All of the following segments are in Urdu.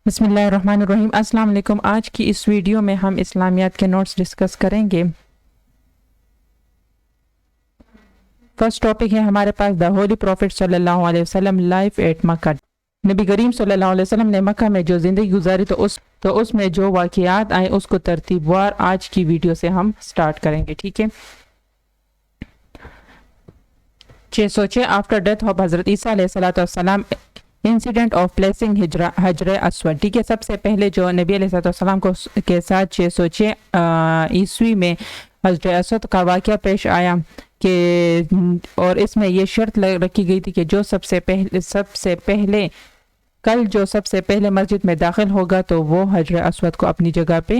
بسم اللہ الرحمن الرحیم۔ السلام علیکم۔ آج کی اس ویڈیو میں ہم اسلامیات کے نوٹس ڈسکس کریں گے۔ فرسٹ ٹاپک ہے ہمارے پاس دا ہولی پروفٹ صلی اللہ علیہ وسلم لائف ایٹ مکہ۔ نبی کریم صلی اللہ علیہ وسلم نے مکہ میں جو زندگی گزاری تو اس میں جو واقعات آئے اس کو ترتیب وار آج کی ویڈیو سے ہم سٹارٹ کریں گے، ٹھیک ہے۔ 606 آفٹر ڈیتھ آف حضرت عیسیٰ علیہ السلام انسیڈنٹ آف پلیسنگ حجر اسود، ٹھیک ہے۔ سب سے پہلے جو نبی علیہ السلام کے ساتھ 606 عیسوی میں حجر اسود کا واقعہ پیش آیا کہ اور اس میں یہ شرط رکھی گئی تھی کہ جو سب سے پہلے مسجد میں داخل ہوگا تو وہ حجر اسود کو اپنی جگہ پہ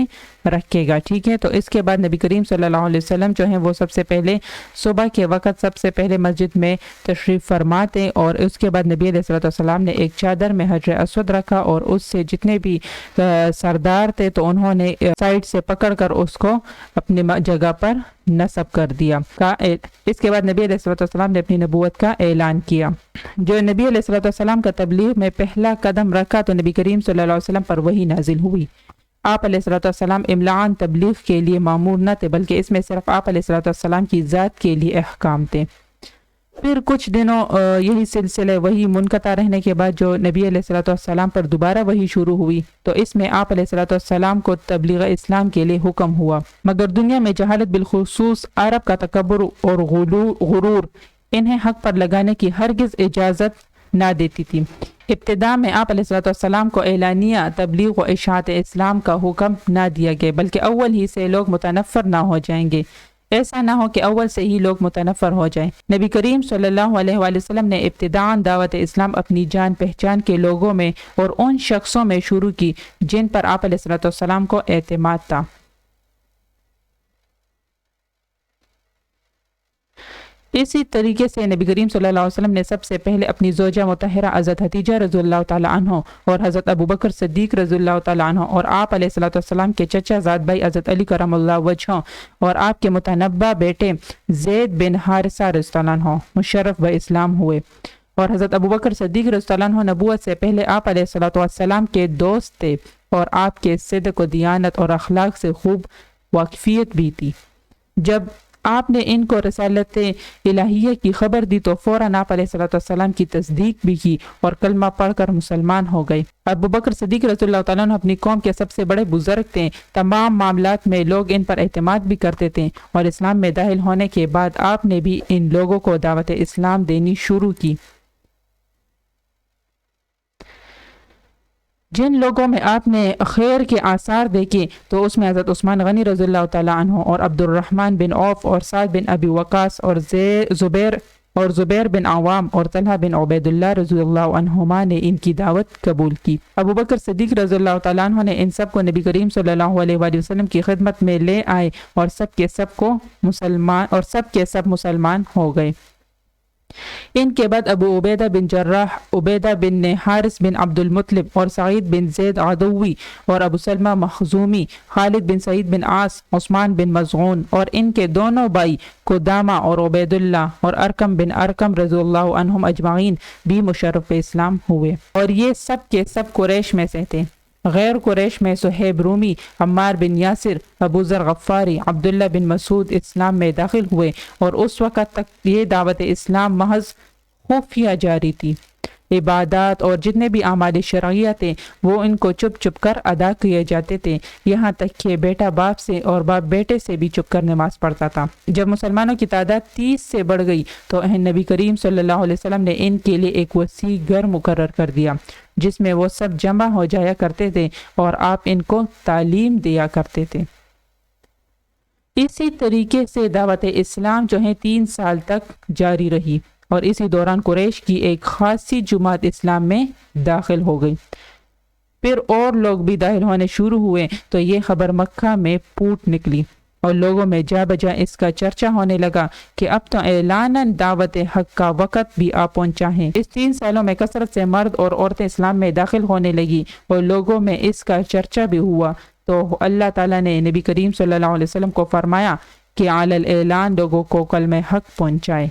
رکھے گا، ٹھیک ہے۔ تو اس کے بعد نبی کریم صلی اللہ علیہ وسلم جو ہیں وہ سب سے پہلے صبح کے وقت سب سے پہلے مسجد میں تشریف فرماتے، اور اس کے بعد نبی علیہ السلام نے ایک چادر میں حجر اسود رکھا اور اس سے جتنے بھی سردار تھے تو انہوں نے سائڈ سے پکڑ کر اس کو اپنی جگہ پر نصب کر دیا۔ اس کے بعد نبی علیہ السلام نے اپنی نبوت کا اعلان کیا۔ جو نبی علیہ السلام کا تبلیغ میں پہلا قدم رکھا تو نبی کریم صلی اللہ علیہ وسلم پر وحی نازل ہوئی۔ آپ علیہ السلام املاً تبلیغ کے لیے مامور نہ تھے، بلکہ اس میں صرف آپ علیہ السلام کی ذات کے لیے احکام تھے۔ پھر کچھ دنوں یہی سلسلے وحی منقطع رہنے کے بعد جو نبی علیہ السلام پر دوبارہ وحی شروع ہوئی تو اس میں آپ علیہ السلام کو تبلیغ اسلام کے لیے حکم ہوا، مگر دنیا میں جہالت بالخصوص عرب کا تکبر اور غرور انہیں حق پر لگانے کی ہرگز اجازت نہ دیتی تھی۔ ابتدا میں آپ علیہ السلام کو اعلانیہ تبلیغ و اشاعت اسلام کا حکم نہ دیا گیا، بلکہ اول ہی سے لوگ متنفر نہ ہو جائیں گے، ایسا نہ ہو کہ اول سے ہی لوگ متنفر ہو جائیں۔ نبی کریم صلی اللہ علیہ وآلہ وسلم نے ابتداءً دعوت اسلام اپنی جان پہچان کے لوگوں میں اور ان شخصوں میں شروع کی جن پر آپ علیہ السلام کو اعتماد تھا۔ اسی طریقے سے نبی کریم صلی اللہ علیہ وسلم نے سب سے پہلے اپنی زوجہ مطہرہ حضرت حتیجہ رضی اللہ تعالی عنہ اور حضرت ابوبکر صدیق رضی اللہ تعالی عنہ اور آپ علیہ السلام کے چچا زاد بھائی حضرت علی کرم اللہ وجہہ اور آپ کے متنبہ بیٹے زید بن حارثہ رضی اللہ عنہ مشرف باسلام ہوئے، اور حضرت ابوبکر صدیق رضی اللہ عنہ نبوت سے پہلے آپ علیہ السلام کے دوست تھے اور آپ کے صدق و دیانت اور اخلاق سے خوب واقفیت بھی تھی۔ جب آپ نے ان کو رسالت الہیہ کی خبر دی تو فوراً آپ علیہ السلام کی تصدیق بھی کی اور کلمہ پڑھ کر مسلمان ہو گئے۔ ابوبکر صدیق رضی اللہ تعالیٰ عنہ اپنی قوم کے سب سے بڑے بزرگ تھے، تمام معاملات میں لوگ ان پر اعتماد بھی کرتے تھے، اور اسلام میں داخل ہونے کے بعد آپ نے بھی ان لوگوں کو دعوت اسلام دینی شروع کی۔ جن لوگوں میں آپ نے خیر کے آثار دیکھے تو اس میں حضرت عثمان غنی رضی اللہ تعالیٰ عنہ اور عبد الرحمن بن عوف اور سعد بن ابی وقاص اور زبیر بن عوام اور طلحہ بن عبید اللہ رضی اللہ عنہما نے ان کی دعوت قبول کی۔ ابوبکر صدیق رضی اللہ تعالیٰ عنہ نے ان سب کو نبی کریم صلی اللہ علیہ وآلہ وسلم کی خدمت میں لے آئے اور سب کے سب مسلمان ہو گئے۔ ان کے بعد ابو عبیدہ بن جراح، عبیدہ بن حارث بن عبد المطلب اور سعید بن زید عدوی اور ابو سلمہ مخزومی، خالد بن سعید بن عاص، عثمان بن مظعون اور ان کے دونوں بھائی قدامہ اور عبید اللہ اور ارکم بن ارکم رضی اللہ عنہم اجمعین بھی مشرف اسلام ہوئے، اور یہ سب کے سب قریش میں سے تھے۔ غیر قریش میں صہیب رومی، عمار بن یاسر، ابو ذر غفاری، عبداللہ بن مسعود اسلام میں داخل ہوئے، اور اس وقت تک یہ دعوت اسلام محض خفیہ جاری تھی۔ عبادات اور جتنے بھی اعمال شرعیہ تھے وہ ان کو چپ چپ کر ادا کیے جاتے تھے، یہاں تک کہ بیٹا باپ سے اور باپ بیٹے سے بھی چپ کر نماز پڑھتا تھا۔ جب مسلمانوں کی تعداد 30 سے بڑھ گئی تو نبی کریم صلی اللہ علیہ وسلم نے ان کے لیے ایک وسیع گھر مقرر کر دیا جس میں وہ سب جمع ہو جایا کرتے تھے اور آپ ان کو تعلیم دیا کرتے تھے۔ اسی طریقے سے دعوت اسلام جو ہے 3 سال تک جاری رہی، اور اسی دوران قریش کی ایک خاصی جماعت اسلام میں داخل ہو گئی۔ پھر اور لوگ بھی داخل ہونے شروع ہوئے تو یہ خبر مکہ میں پھوٹ نکلی اور لوگوں میں جا بجا اس کا چرچا ہونے لگا کہ اب تو اعلاناً دعوت حق کا وقت بھی آ پہنچا ہے۔ اس 3 سالوں میں کثرت سے مرد اور عورتیں اسلام میں داخل ہونے لگی اور لوگوں میں اس کا چرچا بھی ہوا، تو اللہ تعالیٰ نے نبی کریم صلی اللہ علیہ وسلم کو فرمایا کہ علی الاعلان لوگوں کو کلمہ حق پہنچائے۔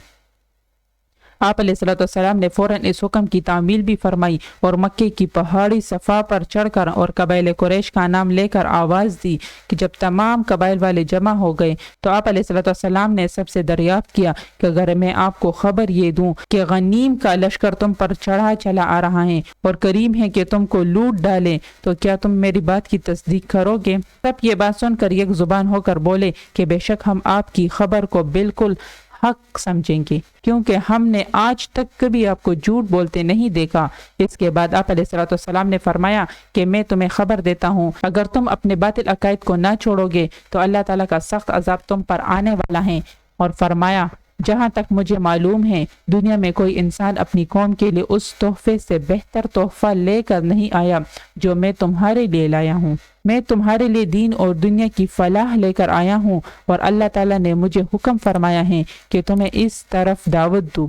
آپ علیہ الصلوۃ والسلام نے فوراً اس حکم کی تعمیل بھی فرمائی اور مکے کی پہاڑی صفا پر چڑھ کر اور قبائل قریش کا نام لے کر آواز دی کہ جب تمام قبائل والے جمع ہو گئے تو آپ علیہ الصلوۃ والسلام نے سب سے دریافت کیا کہ اگر میں آپ کو خبر یہ دوں کہ غنیم کا لشکر تم پر چڑھا چلا آ رہا ہے اور کریم ہے کہ تم کو لوٹ ڈالے تو کیا تم میری بات کی تصدیق کرو گے؟ سب یہ بات سن کر یک زبان ہو کر بولے کہ بے شک ہم آپ کی خبر کو بالکل حق سمجھیں گے، کیونکہ ہم نے آج تک کبھی آپ کو جھوٹ بولتے نہیں دیکھا۔ اس کے بعد آپ علیہ الصلوۃ والسلام نے فرمایا کہ میں تمہیں خبر دیتا ہوں اگر تم اپنے باطل عقائد کو نہ چھوڑو گے تو اللہ تعالیٰ کا سخت عذاب تم پر آنے والا ہے، اور فرمایا جہاں تک مجھے معلوم ہے دنیا میں کوئی انسان اپنی قوم کے لیے اس تحفے سے بہتر تحفہ لے کر نہیں آیا جو میں تمہارے لیے لایا ہوں۔ میں تمہارے لیے دین اور دنیا کی فلاح لے کر آیا ہوں اور اللہ تعالیٰ نے مجھے حکم فرمایا ہے کہ تمہیں اس طرف دعوت دوں۔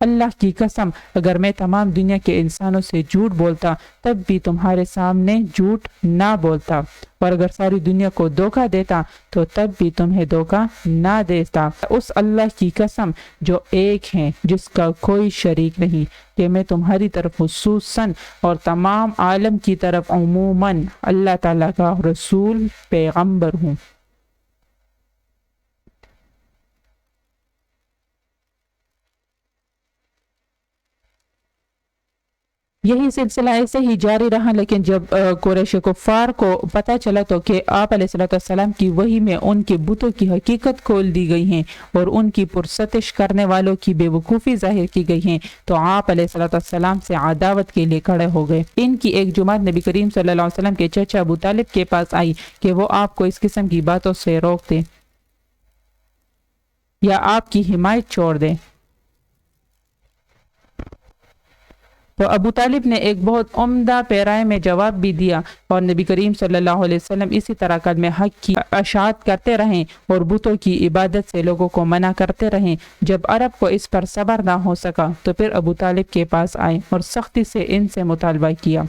اللہ کی قسم اگر میں تمام دنیا کے انسانوں سے جھوٹ بولتا تب بھی تمہارے سامنے جھوٹ نہ بولتا، اور اگر ساری دنیا کو دھوکہ دیتا تو تب بھی تمہیں دھوکہ نہ دیتا۔ اس اللہ کی قسم جو ایک ہے جس کا کوئی شریک نہیں کہ میں تمہاری طرف خصوصاً اور تمام عالم کی طرف عموماً اللہ تعالیٰ کا رسول پیغمبر ہوں۔ یہی سلسلہ ایسے ہی جاری رہا، لیکن جب قریش کفار کو پتہ چلا تو کہ آپ علیہ الصلوۃ والسلام کی وحی میں ان کے بتوں کی حقیقت کھول دی گئی ہیں اور ان کی پرستش کرنے والوں کی بے وقوفی ظاہر کی گئی ہیں، تو آپ علیہ الصلوۃ والسلام سے عداوت کے لیے کھڑے ہو گئے۔ ان کی ایک جماعت نبی کریم صلی اللہ علیہ وسلم کے چچا ابو طالب کے پاس آئی کہ وہ آپ کو اس قسم کی باتوں سے روک دیں یا آپ کی حمایت چھوڑ دیں۔ تو ابو طالب نے ایک بہت عمدہ پیرائے میں جواب بھی دیا، اور نبی کریم صلی اللہ علیہ وسلم اسی طرح کلمہ حق کی اشاعت کرتے رہیں اور بتوں کی عبادت سے لوگوں کو منع کرتے رہیں۔ جب عرب کو اس پر صبر نہ ہو سکا تو پھر ابو طالب کے پاس آئے اور سختی سے ان سے مطالبہ کیا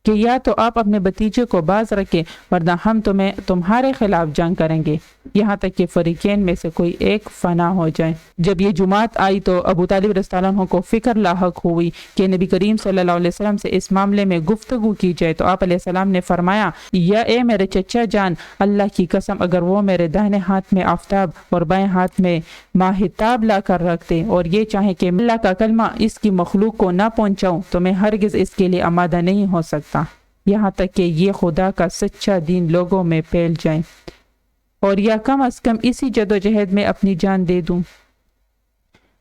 کہ یا تو آپ اپنے بھتیجے کو باز رکھیں ورنہ ہم تمہارے خلاف جنگ کریں گے، یہاں تک کہ فریقین میں سے کوئی ایک فنا ہو جائے۔ جب یہ جماعت آئی تو ابو طالب رضی اللہ عنہ کو فکر لاحق ہوئی کہ نبی کریم صلی اللہ علیہ وسلم سے اس معاملے میں گفتگو کی جائے، تو آپ علیہ السلام نے فرمایا یا اے میرے چچا جان، اللہ کی قسم اگر وہ میرے دائیں ہاتھ میں آفتاب اور بائیں ہاتھ میں ماہتاب لا کر رکھتے اور یہ چاہے کہ اللہ کا کلمہ اس کی مخلوق کو نہ پہنچاؤں تو میں ہرگز اس کے لیے آمادہ نہیں ہو سکتا، یہاں تک کہ یہ خدا کا سچا دین لوگوں میں پھیل جائے، اور یا کم از کم اسی جدوجہد میں اپنی جان دے دوں۔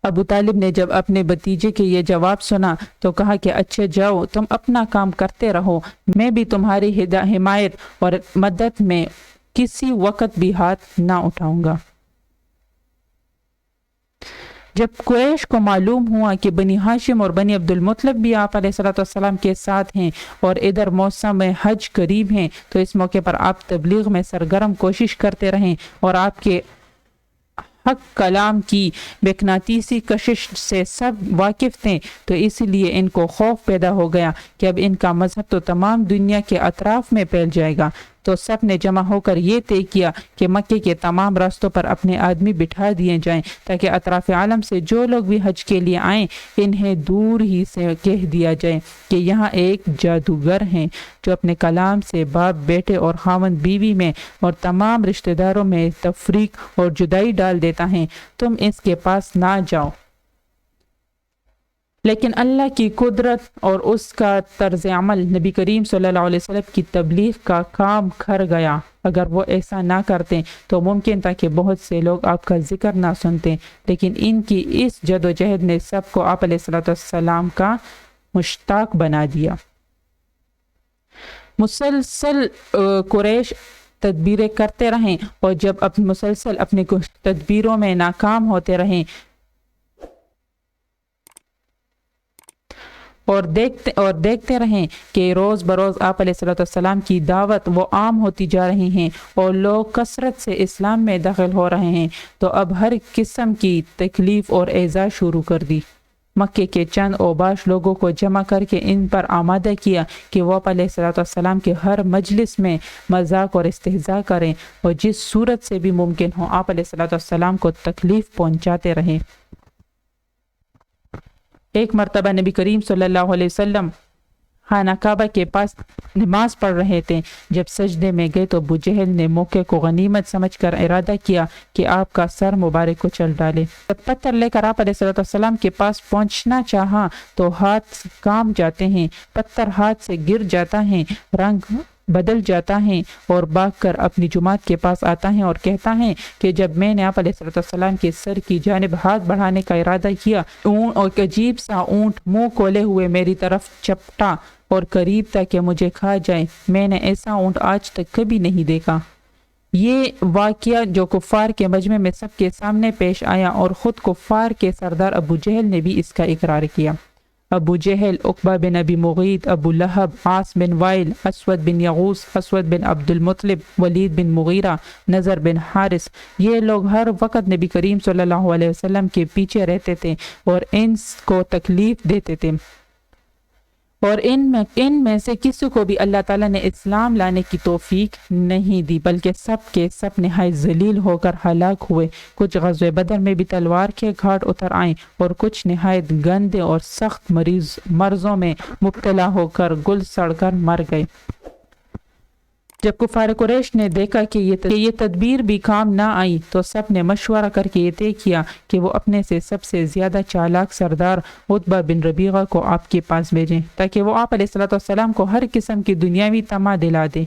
ابو طالب نے جب اپنے بھتیجے کے یہ جواب سنا تو کہا کہ اچھا جاؤ تم اپنا کام کرتے رہو، میں بھی تمہاری حمایت اور مدد میں کسی وقت بھی ہاتھ نہ اٹھاؤں گا۔ جب قریش کو معلوم ہوا کہ بنی ہاشم اور بنی عبد المطلب بھی آپ علیہ الصلوۃ والسلام کے ساتھ ہیں اور ادھر موسم حج قریب ہیں، تو اس موقع پر آپ تبلیغ میں سرگرم کوشش کرتے رہیں اور آپ کے حق کلام کی مقناطیسی کشش سے سب واقف تھے، تو اس لیے ان کو خوف پیدا ہو گیا کہ اب ان کا مذہب تو تمام دنیا کے اطراف میں پھیل جائے گا۔ تو سب نے جمع ہو کر یہ طے کیا کہ مکے کے تمام راستوں پر اپنے آدمی بٹھا دیے جائیں تاکہ اطراف عالم سے جو لوگ بھی حج کے لیے آئیں انہیں دور ہی سے کہہ دیا جائے کہ یہاں ایک جادوگر ہیں جو اپنے کلام سے باپ بیٹے اور خاوند بیوی میں اور تمام رشتہ داروں میں تفریق اور جدائی ڈال دیتا ہے، تم اس کے پاس نہ جاؤ۔ لیکن اللہ کی قدرت اور اس کا طرز عمل نبی کریم صلی اللہ علیہ وسلم کی تبلیغ کا کام کر گیا۔ اگر وہ ایسا نہ کرتے تو ممکن تھا کہ بہت سے لوگ آپ کا ذکر نہ سنتے، لیکن ان کی اس جد و جہد نے سب کو آپ علیہ الصلوۃ والسلام کا مشتاق بنا دیا۔ مسلسل قریش تدبیریں کرتے رہیں، اور جب مسلسل اپنی تدبیروں میں ناکام ہوتے رہیں اور دیکھتے رہیں کہ روز بروز آپ علیہ الصلوۃ والسلام کی دعوت وہ عام ہوتی جا رہی ہیں اور لوگ کثرت سے اسلام میں داخل ہو رہے ہیں، تو اب ہر قسم کی تکلیف اور ایذا شروع کر دی۔ مکے کے چند اوباش لوگوں کو جمع کر کے ان پر آمادہ کیا کہ وہ آپ علیہ الصلوۃ والسلام کے ہر مجلس میں مذاق اور استہزاء کریں اور جس صورت سے بھی ممکن ہو آپ علیہ الصلوۃ والسلام کو تکلیف پہنچاتے رہیں۔ ایک مرتبہ نبی کریم صلی اللہ علیہ وسلم خانہ کعبہ کے پاس نماز پڑھ رہے تھے۔ جب سجدے میں گئے تو ابو جہل نے موقع کو غنیمت سمجھ کر ارادہ کیا کہ آپ کا سر مبارک کو چل ڈالے۔ جب پتھر لے کر آپ علیہ السلام کے پاس پہنچنا چاہا تو ہاتھ کانپ جاتے ہیں، پتھر ہاتھ سے گر جاتا ہے، رنگ بدل جاتا ہے اور بھاگ کر اپنی جماعت کے پاس آتا ہے اور کہتا ہے کہ جب میں نے آپ علیہ السلام کے سر کی جانب ہاتھ بڑھانے کا ارادہ کیا اور ایک عجیب سا اونٹ منہ کھولے ہوئے میری طرف چپٹا اور قریب تھا کہ مجھے کھا جائے، میں نے ایسا اونٹ آج تک کبھی نہیں دیکھا۔ یہ واقعہ جو کفار کے مجمع میں سب کے سامنے پیش آیا اور خود کفار کے سردار ابو جہل نے بھی اس کا اقرار کیا۔ ابو جہل، عقبہ بن ابی معیط، ابو لہب، عاص بن وائل، اسود بن یغوث، اسود بن عبد المطلب، ولید بن مغیرہ، نضر بن حارث، یہ لوگ ہر وقت نبی کریم صلی اللہ علیہ وسلم کے پیچھے رہتے تھے اور ان کو تکلیف دیتے تھے، اور ان میں سے کسی کو بھی اللہ تعالیٰ نے اسلام لانے کی توفیق نہیں دی، بلکہ سب کے سب نہایت ذلیل ہو کر ہلاک ہوئے۔ کچھ غزوہ بدر میں بھی تلوار کے گھاٹ اتر آئیں اور کچھ نہایت گندے اور سخت مرضوں میں مبتلا ہو کر گل سڑ کر مر گئے۔ جب کفار قریش نے دیکھا کہ یہ تدبیر بھی کام نہ آئی تو سب نے مشورہ کر کے یہ طے کیا کہ وہ اپنے سے سب سے زیادہ چالاک سردار عتبہ بن ربیعہ کو آپ کے پاس بھیجیں تاکہ وہ آپ علیہ السلام کو ہر قسم کی دنیاوی طمع دلا دے،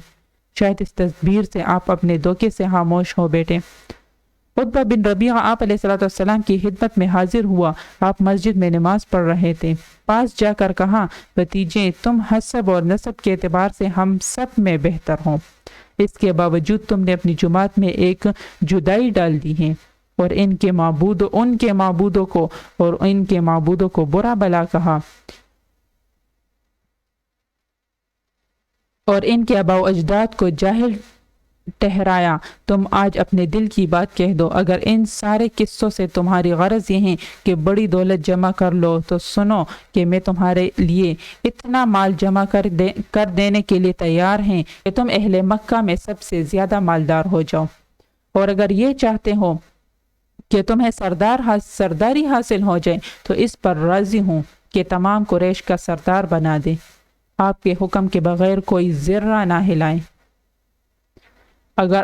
شاید اس تدبیر سے آپ اپنے دھوکے سے خاموش ہو بیٹھے۔ عتبہ بن ربیعہ آپ علیہ السلام کی خدمت میں حاضر ہوا۔ آپ مسجد میں نماز پڑھ رہے تھے۔ پاس جا کر کہا، بھتیجے، تم حسب اور نسب کے اعتبار سے ہم سب میں بہتر ہو، اس کے باوجود تم نے اپنی جماعت میں ایک جدائی ڈال دی ہے اور ان کے معبودوں کو برا بلا کہا اور ان کے آباء و اجداد کو جاہل ٹھہرایا۔ تم آج اپنے دل کی بات کہہ دو۔ اگر ان سارے قصوں سے تمہاری غرض یہ ہے کہ بڑی دولت جمع کر لو تو سنو کہ میں تمہارے لیے اتنا مال جمع کر دینے کے لیے تیار ہیں کہ تم اہل مکہ میں سب سے زیادہ مالدار ہو جاؤ، اور اگر یہ چاہتے ہو کہ تمہیں سرداری حاصل ہو جائے تو اس پر راضی ہوں کہ تمام قریش کا سردار بنا دے، آپ کے حکم کے بغیر کوئی ذرہ نہ ہلائیں۔ اگر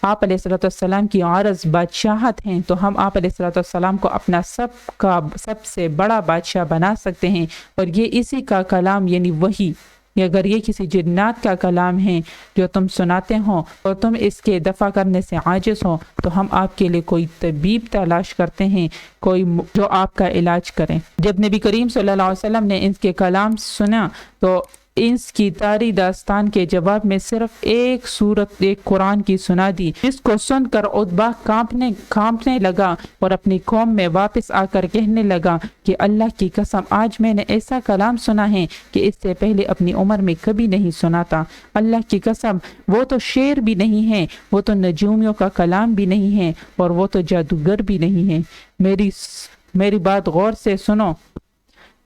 آپ علیہ السلام کی عارض بادشاہت ہیں تو ہم آپ علیہ السلام کو اپنا سب سے بڑا بادشاہ بنا سکتے ہیں، اور یہ اسی کا کلام یعنی وحی، اگر یہ کسی جنات کا کلام ہے جو تم سناتے ہو اور تم اس کے دفع کرنے سے عاجز ہو تو ہم آپ کے لیے کوئی طبیب تلاش کرتے ہیں، کوئی جو آپ کا علاج کریں۔ جب نبی کریم صلی اللہ علیہ وسلم نے ان کے کلام سنا تو اس کی تاری داستان کے جواب میں صرف ایک قرآن کی سنا دی، جس کو سن کر عتبہ کانپنے لگا اور اپنی قوم میں واپس آ کر کہنے لگا کہ اللہ کی قسم آج میں نے ایسا کلام سنا ہے کہ اس سے پہلے اپنی عمر میں کبھی نہیں سنا تھا۔ اللہ کی قسم وہ تو شعر بھی نہیں ہے، وہ تو نجومیوں کا کلام بھی نہیں ہے، اور وہ تو جادوگر بھی نہیں ہے۔ میری بات غور سے سنو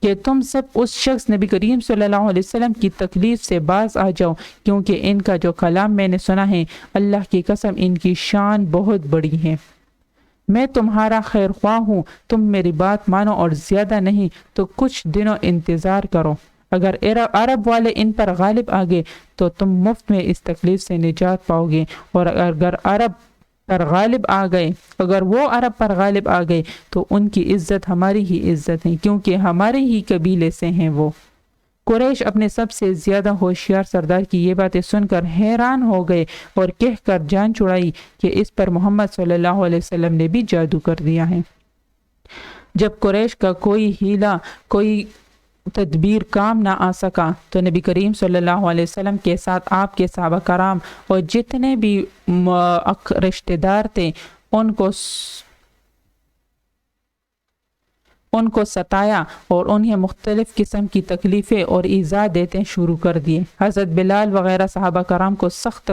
کہ تم سب اس شخص نبی کریم صلی اللہ علیہ وسلم کی تکلیف سے باز آ جاؤ، کیونکہ ان کا جو کلام میں نے سنا ہے، اللہ کی قسم ان کی شان بہت بڑی ہے۔ میں تمہارا خیر خواہ ہوں، تم میری بات مانو اور زیادہ نہیں تو کچھ دنوں انتظار کرو۔ اگر عرب والے ان پر غالب آ گئے تو تم مفت میں اس تکلیف سے نجات پاؤ گے، اور اگر وہ عرب پر غالب آ گئے تو ان کی عزت ہماری ہی عزت ہے، کیونکہ ہمارے ہی قبیلے سے ہیں وہ۔ قریش اپنے سب سے زیادہ ہوشیار سردار کی یہ باتیں سن کر حیران ہو گئے اور کہہ کر جان چھڑائی کہ اس پر محمد صلی اللہ علیہ وسلم نے بھی جادو کر دیا ہے۔ جب قریش کا کوئی ہیلا، کوئی تدبیر کام نہ آ سکا تو نبی کریم صلی اللہ علیہ وسلم کے ساتھ آپ کے صحابہ کرام اور جتنے بھی رشتہ دار تھے ان کو ستایا اور انہیں مختلف قسم کی تکلیفیں اور ایذا دیتے شروع کر دیے۔ حضرت بلال وغیرہ صحابہ کرام کو سخت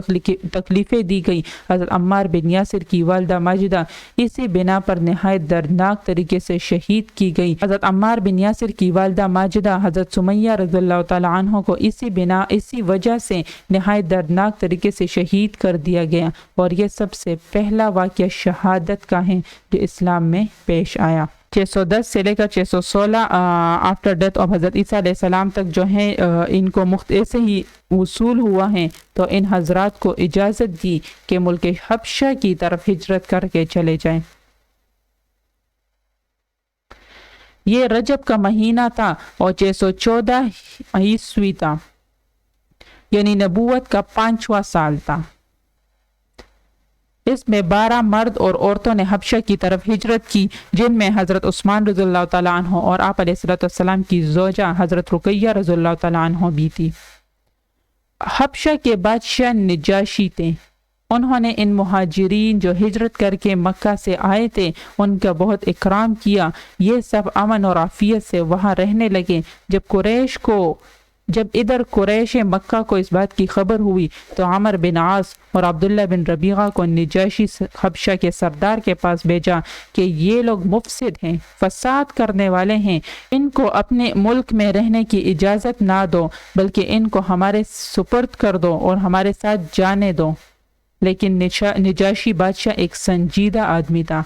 تکلیفیں دی گئی۔ حضرت عمار بن یاسر کی والدہ ماجدہ اسی بنا پر نہایت دردناک طریقے سے شہید کی گئی۔ حضرت عمار بن یاسر کی والدہ ماجدہ حضرت سمیہ رضی اللہ تعالی عنہ کو اسی وجہ سے نہایت دردناک طریقے سے شہید کر دیا گیا، اور یہ سب سے پہلا واقعہ شہادت کا ہے جو اسلام میں پیش آیا۔ 610 سے لے کر 616 آفٹر ڈیتھ آف حضرت عیسیٰ علیہ السلام تک جو ہیں ان کو ایسے ہی وصول ہوا ہے، تو ان حضرات کو اجازت دی کہ ملک حبشہ کی طرف ہجرت کر کے چلے جائیں۔ یہ رجب کا مہینہ تھا اور 614 عیسوی تھا، یعنی نبوت کا 5واں سال تھا۔ اس میں 12 مرد اور عورتوں نے حبشہ کی طرف ہجرت کی، جن میں حضرت عثمان رضی اللہ تعالیٰ عنہ اور آپ علیہ السلام کی زوجہ حضرت رقیہ رضی اللہ تعالیٰ عنہ بھی تھی۔ حبشہ کے بادشاہ نجاشی تھے، انہوں نے ان مہاجرین جو ہجرت کر کے مکہ سے آئے تھے ان کا بہت اکرام کیا۔ یہ سب امن اور عافیت سے وہاں رہنے لگے۔ جب ادھر قریش مکہ کو اس بات کی خبر ہوئی تو عمر بن عاص اور عبداللہ بن ربیعہ کو نجاشی حبشہ کے سردار کے پاس بھیجا کہ یہ لوگ مفسد ہیں، فساد کرنے والے ہیں، ان کو اپنے ملک میں رہنے کی اجازت نہ دو، بلکہ ان کو ہمارے سپرد کر دو اور ہمارے ساتھ جانے دو۔ لیکن نجاشی بادشاہ ایک سنجیدہ آدمی تھا۔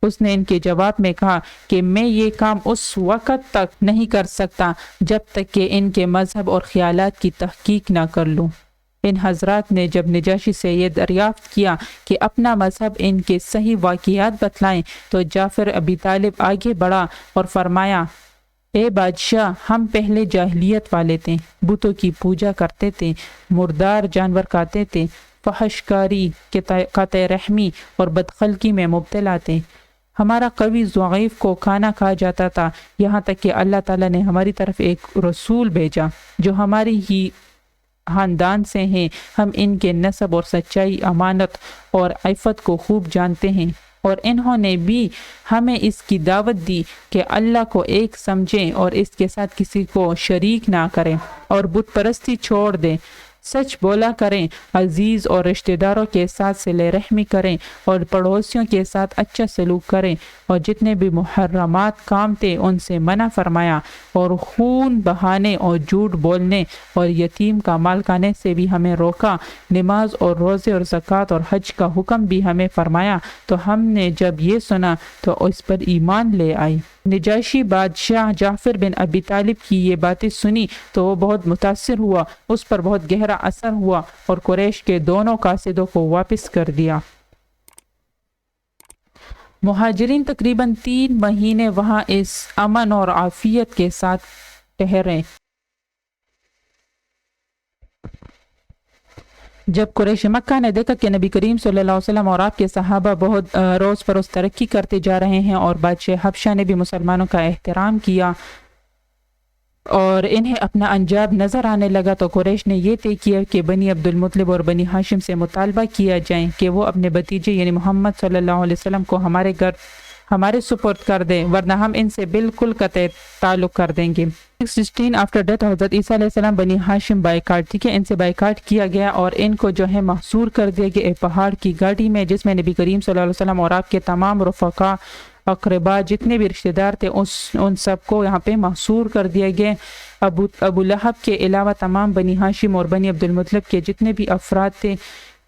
اس نے ان کے جواب میں کہا کہ میں یہ کام اس وقت تک نہیں کر سکتا جب تک کہ ان کے مذہب اور خیالات کی تحقیق نہ کر لوں۔ ان حضرات نے جب نجاشی سے یہ دریافت کیا کہ اپنا مذہب ان کے صحیح واقعات بتلائیں تو جعفر ابی طالب آگے بڑھا اور فرمایا، اے بادشاہ، ہم پہلے جاہلیت والے تھے، بتوں کی پوجا کرتے تھے، مردار جانور کھاتے تھے، فحش کاری، قطع رحمی اور بدخلقی میں مبتلا تھے۔ ہمارا قوی ضعیف کو کھانا کھا جاتا تھا، یہاں تک کہ اللہ تعالیٰ نے ہماری طرف ایک رسول بھیجا جو ہماری ہی خاندان سے ہیں۔ ہم ان کے نسب اور سچائی، امانت اور عفت کو خوب جانتے ہیں، اور انہوں نے بھی ہمیں اس کی دعوت دی کہ اللہ کو ایک سمجھیں اور اس کے ساتھ کسی کو شریک نہ کریں اور بت پرستی چھوڑ دیں، سچ بولا کریں، عزیز اور رشتہ داروں کے ساتھ صلہ رحمی کریں اور پڑوسیوں کے ساتھ اچھا سلوک کریں، اور جتنے بھی محرمات کام تھے ان سے منع فرمایا، اور خون بہانے اور جھوٹ بولنے اور یتیم کا مال کھانے سے بھی ہمیں روکا۔ نماز اور روزے اور زکوٰۃ اور حج کا حکم بھی ہمیں فرمایا، تو ہم نے جب یہ سنا تو اس پر ایمان لے آئی۔ نجاشی بادشاہ جعفر بن ابی طالب کی یہ باتیں سنی تو وہ بہت متاثر ہوا، اس پر بہت گہرا اثر ہوا اور قریش کے دونوں قاصدوں کو واپس کر دیا۔ مہاجرین تقریباً 3 مہینے وہاں اس امن اور عافیت کے ساتھ ٹھہرے۔ جب قریش مکہ نے دیکھا کہ نبی کریم صلی اللہ علیہ وسلم اور آپ کے صحابہ بہت روز بروز ترقی کرتے جا رہے ہیں اور بادشاہ حبشہ نے بھی مسلمانوں کا احترام کیا اور انہیں اپنا انجام نظر آنے لگا، تو قریش نے یہ طے کیا کہ بنی عبد المطلب اور بنی ہاشم سے مطالبہ کیا جائیں کہ وہ اپنے بھتیجے یعنی محمد صلی اللہ علیہ وسلم کو ہمارے سپرد کر دیں، ورنہ ہم ان سے بالکل قطع تعلق کر دیں گے۔ 16 آفٹر ڈیتھ حضرت عیسیٰ علیہ السلام بنی ہاشم بائیکاٹ، ٹھیک ہے، ان سے بائیکاٹ کیا گیا اور ان کو جو ہے محصور کر دیا گیا ایک پہاڑ کی گاڑی میں، جس میں نبی کریم صلی اللہ علیہ وسلم اور آپ کے تمام رفقا، اقربا، جتنے بھی رشتہ دار تھے ان سب کو یہاں پہ محصور کر دیا گیا۔ ابو لہب کے علاوہ تمام بنی ہاشم اور بنی عبد المطلب کے جتنے بھی افراد تھے،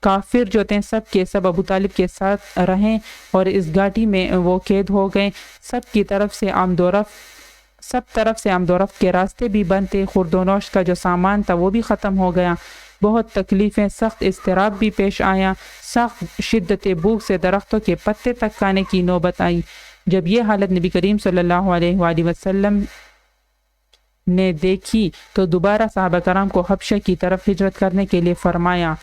کافر جو تھے، سب کے سب ابو طالب کے ساتھ رہیں اور اس گاڑی میں وہ قید ہو گئے۔ سب طرف سے آمد و رفت کے راستے بھی بند تھے، خورد و نوش کا جو سامان تھا وہ بھی ختم ہو گیا۔ بہت تکلیفیں، سخت اضطراب بھی پیش آیا، سخت شدت بھوک سے درختوں کے پتے تک کھانے کی نوبت آئی۔ جب یہ حالت نبی کریم صلی اللہ علیہ وآلہ وسلم نے دیکھی تو دوبارہ صحابہ کرام کو حبشہ کی طرف ہجرت کرنے کے لیے فرمایا،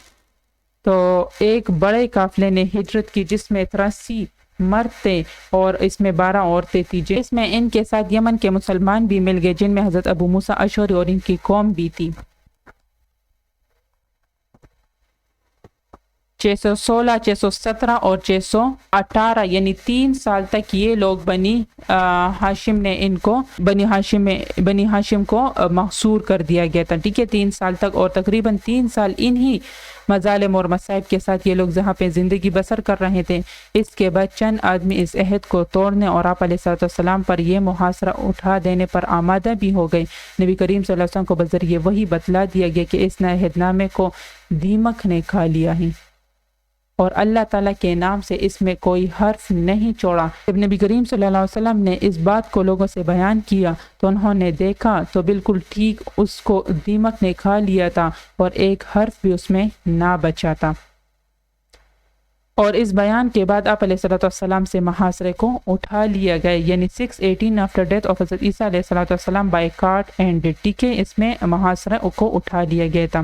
تو ایک بڑے قافلے نے ہجرت کی جس میں 83 مرد تھے اور اس میں 12 عورتیں تھیں، جس میں ان کے ساتھ یمن کے مسلمان بھی مل گئے، جن میں حضرت ابو موسیٰ اشعری اور ان کی قوم بھی تھی۔ 616، 617 اور 618 یعنی 3 سال تک یہ لوگ بنی ہاشم کو محصور کر دیا گیا تھا، ٹھیک ہے، 3 سال تک، اور تقریباً 3 سال انہی مظالم اور مصائب کے ساتھ یہ لوگ جہاں پہ زندگی بسر کر رہے تھے۔ اس کے بعد چند آدمی اس عہد کو توڑنے اور آپ علیہ السلام پر یہ محاصرہ اٹھا دینے پر آمادہ بھی ہو گئے۔ نبی کریم صلی اللہ علیہ وسلم کو بذریعہ وحی بتلا دیا گیا کہ اس عہد نامے کو دیمک نے کھا لیا ہے۔ اور اللہ تعالیٰ کے نام سے اس میں کوئی حرف نہیں چھوڑا۔ جب نبی کریم صلی اللہ علیہ وسلم نے اس بات کو لوگوں سے بیان کیا تو انہوں نے دیکھا تو بالکل ٹھیک اس کو دیمک نے کھا لیا تھا اور ایک حرف بھی اس میں نہ بچا تھا۔ اور اس بیان کے بعد آپ علیہ السلام سے محاصرے کو اٹھا لیا گیا، یعنی 618 after death of حضرت عیسیٰ علیہ السلام by cart and decay، اس میں محاصرے کو اٹھا لیا گیا تھا۔